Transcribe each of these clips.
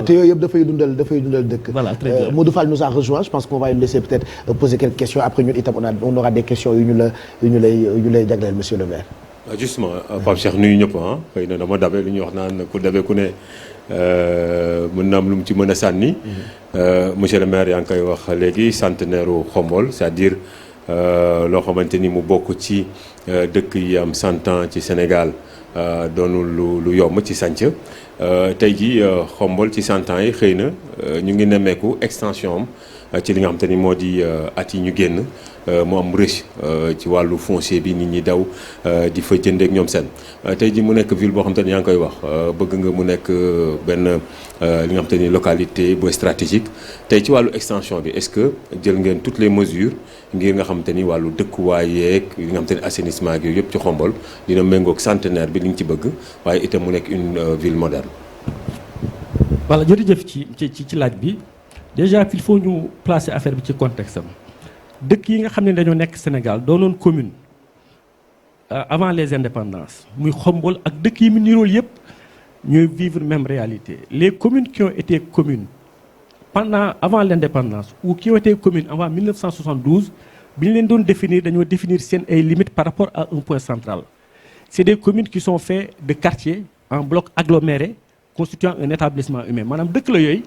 voilà te yooyu yëpp dafay dundal dëkk. Voilà, très bien. Modou Fall nous a rejoint je pense qu'on va lui laisser peut-être poser quelques questions après ñun itam on aura des questions yu ñu lay jagleel monsieur le maire. Justement Pape Cheikh nuyu ñëpp xëy na dama dabe lu ñuy wax naan ku dabe ku ne mën na am lu mu ci mën a sànni. Monsieur le maire yaa ngi koy wax léegi centenaire u Khombole c'est-à-dire loo xamante ni mu bokk ci dëkk yi am 100 ans ci Sénégal doonul lu yomb ci sànc tey jii Khombole ci 100 ans yi xëy na ñu ngi nemmeeku extension am ci li nga xamante ni moo di at yi ñu génn mu am riche ci wàllu foncier bi nit ñi daw di fa jëndee ak ñoom seen tey jii mu nekk ville boo xamante ni yaa ngi koy wax bëgg nga mu nekk benn li nga xamante ni localité bu stratégique tey ci wàllu extension bi est-ce que jël ngeen toutes les mesures ngir nga xamante ni wàllu dëkkuwaay yeeg li nga xamante ni assainissement gi yëpp ci Khombole dina méngoog centenaire bi li ñu ci bëgg waaye itam mu nekk une ville moderne. voilà jërëjëf ci laaj bi déjà il faut ñu placer affaire bi ci contexte am dëkk yi nga xam ne dañoo nekk Sénégal doonoon commune avant les indépendances muy Khombole ak dëkk yi mu nirool yëpp ñooy vivre même réalité les communes qui ont été communes avant l'indépendance ou qui ont été communes avant 1972 bi ñu leen doon définir dañoo définir seen ay limites par rapport à un point central c'est des communes qui sont faites de quartiers en blocs agglomérés constituant un établissement humain maanaam dëkk la yooyu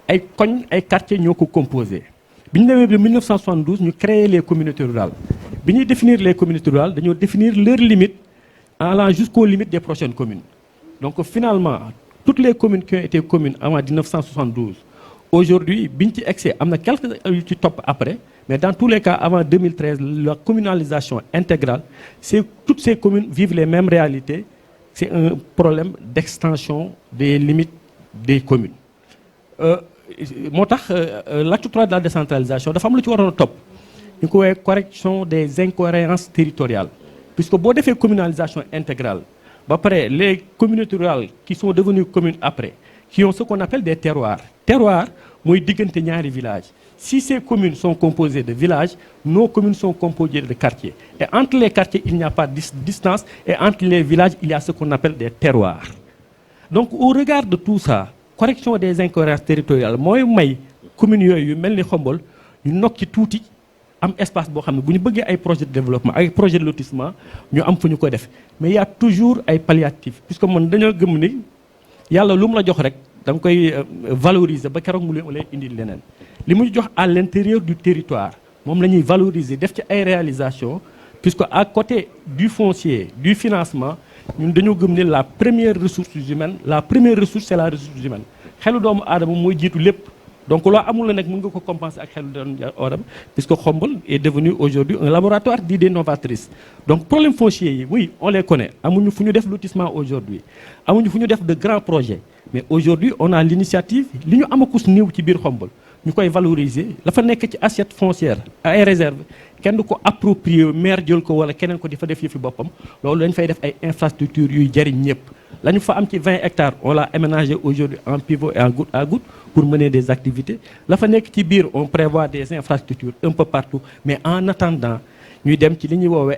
ay koñ ay quartiers ñoo ko composé bi ñu demee ba 1972 ñu créé les communautés rurales bi ñuy définir les communautés rurales dañoo définir leurs limites allant jusqu'aux limites des prochaines communes donc finalement toutes les communes qui ont été communes avant 1972 aujourd'hui bi ñu ci excès am na quelques yu ci topp après mais dans tous les cas avant 2013 la communalisation intégrale c'est toutes ces communes vivent les mêmes réalités c'est un problème d'extension des limites des communes moo tax l'acte 3 de la décentralisation dafa am lu ci waroon a topp ñu ko woowee correction des incohérences territoriales puisque boo defee communalisation intégrale ba pare les communautés rurales qui sont devenues communes après qui ont ce qu'on appelle des terroirs mooy diggante ñaari villages si ces communes sont composées de villages nos communes sont composées de quartiers et entre les quartiers il n'y a pas de distance et entre les villages il y a ce qu'on appelle des terroirs donc au regard de tout ça correction des incohérences territoriales mooy may communes yooyu yu mel ni Khombole ñu nokki tuuti am espace boo xam ne bu ñu bëggee ay projet de développement ay projet de lotissement ñu am fu ñu ko def mais il y a toujours ay palliatifs puisque man dañoo gëm ni yàlla lu mu la jox rek da nga koy valoriser ba keroog mu lay indil leneen li muy jox à l'intérieur du territoire moom la ñuy valoriser def ci ay réalisations puisque à côté du foncier du financement ñun dañoo gëm ne la première ressource humaine c'est la ressource humaine xelu doomu aadama mooy jiitu lépp donc loo amul la nag mën nga ko compenser ak xelu doomu aadama puisque Khombole est devenu aujourd'hui un laboratoire d'idées novatrices donc problème foncier yi oui on les connaît amuñu fu ñu def lotissement aujourd'hui amuñu fu ñu def de grands projets mais aujourd'hui on a l'initiative li ñu amakus néew ci biir Khombole ñu koy valoriser la fa nekk ci assiette foncière ay réserve kenn du ko approprier maire jël ko wala keneen ko di fa def yëfi boppam loolu dañ fay def ay infrastructures yuy jariñ ñëpp la ñu fa am ci 20 hectares on l'a aménagé aujourd'hui en pivot et en goutte à goutte pour mener des activités la fa nekk ci biir on prévoit des infrastructures un peu partout mais en attendant ñuy dem ci li ñuy woowee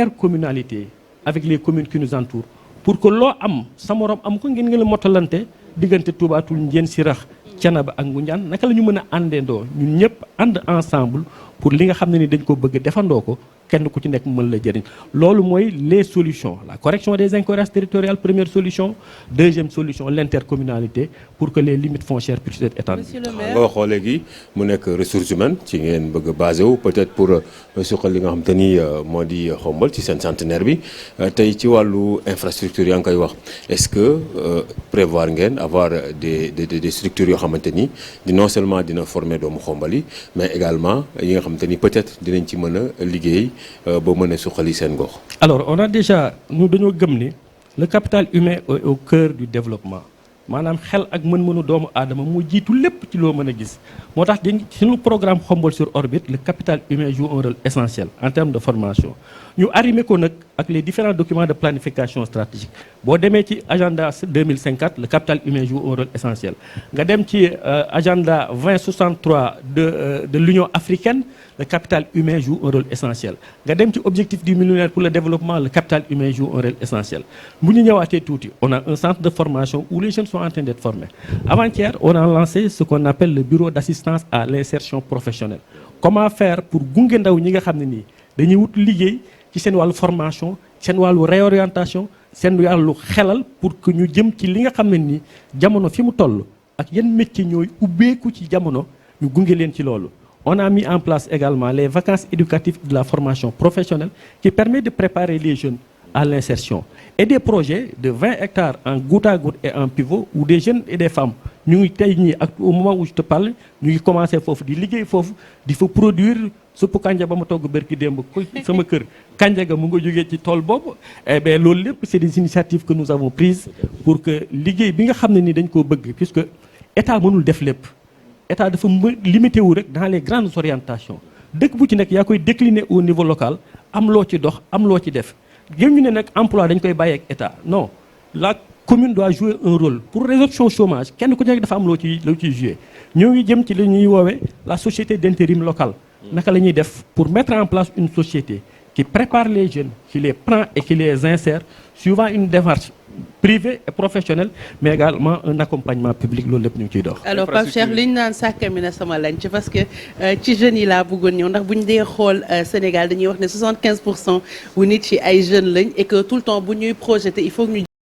intercommunalité avec les communes qui nous entourent pour que loo am sa morom am ko ngeen la mottalante diggante Touba Toul Ndiène Sirakh Thiénaba ak Ngoundiane naka la ñu mën a àndandoo ñun ñëpp ànd ensemble pour li nga xam ne ni dañ ko bëgg defandoo ko kenn ku ci nekk mën la jëriñ loolu mooy les solutions la correction des incohérences territoriales première solution deuxième solution l'intercommunalité pour que les limites foncières puissent être étendues. nga waxoo léegi mu nekk ressources humaines ci ngeen bëgg a basé wu peut-être pour suqal li nga xam te ni moo di Khombole ci seen centenaire bi tey ci wàllu infrastructure yaa ngi koy wax est-ce que prévoir ngeen avoir des structures yoo xamante ni non seulement dina former doomu Khombole yi mais également yi nga xamante ni peut-être dinañ ci mën a liggéey ba mën a suqali seen gox. alors on a déjà ñu dañoo gëm ni le capital humain est au cœur du développement maanaam xel ak mën-mënu doomu aadama mu jiitu lépp ci loo mën a gis moo tax dañ suñu programme Khombole sur orbite le capital humain joue un rôle essentiel en termes de formation ñu arrimé ko nag ak les différents documents de planification stratégique boo demee ci agenda 2050 le capital humain joue un rôle essentiel nga dem ci agenda 2063 de l'Union africaine le capital humain joue un rôle essentiel nga dem ci objectif du millénaire pour le développement le capital humain joue un rôle essentiel bu ñu ñëwaatee tuuti on a un centre de formation où les jeunes sont sont en train d'être formés. Avant-hier, on a lancé ce qu'on appelle le bureau d'assistance à l'insertion professionnelle. Comment faire pour gunge ndaw ñi nga xam ne nii dañuy wut liggéey ci seen wàllu formation seen wàllu réorientation seen wàllu xelal pour que ñu jëm ci li nga xam ne nii jamono fi mu toll ak yan métier ñooy ubbeeku ci jamono ñu gunge leen ci loolu. On a mis en place également les vacances éducatives de la formation professionnelle qui permet de préparer les jeunes à l'insertion et des projets de 20 hectares en goutte à goutte et en pivot où des jeunes et des femmes ñu ngi tey ñii ak au moment où je te parle ñu ngi commencé foofu di liggéey foofu di fa produire suppu kanja ba ma togg bërki démb ko sama kër kanja ga mu nga jógee ci tool boobu eh bien loolu lépp c'est des initiatives que nous avons prises pour que liggéey bi nga xam ne ni dañ koo bëgg puisque état mënul def lépp état dafa limité wu rek dans les grandes orientations dëkk bu ci nekk yaa koy décliner au niveau local am loo ci dox am loo ci def gém ñu ne nag emploi dañ koy bàyyi ak état non la commune doit jouer un rôle pour résorption chômage kenn ku nekk dafa am loo ciy jouer ñoo ngi jëm ci li ñuy woowee la société d'intérim locale naka la ñuy def pour mettre en place une société qui prépare les jeunes qui les prend et qui les insère suivant une démarche privée et professionnelle mais également un accompagnement public loolu lépp ñu ngi ciy dox. alors Pape Cheikh li ñu naan sàkkami na sama lañ ci parce que ci jeunes yi laa bëggoon ñëw ndax bu ñu dee xool Sénégal dañuy wax ne 75% wu nit ci ay jeunes lañ et que tout le temps bu ñuy projeté il faut que ñu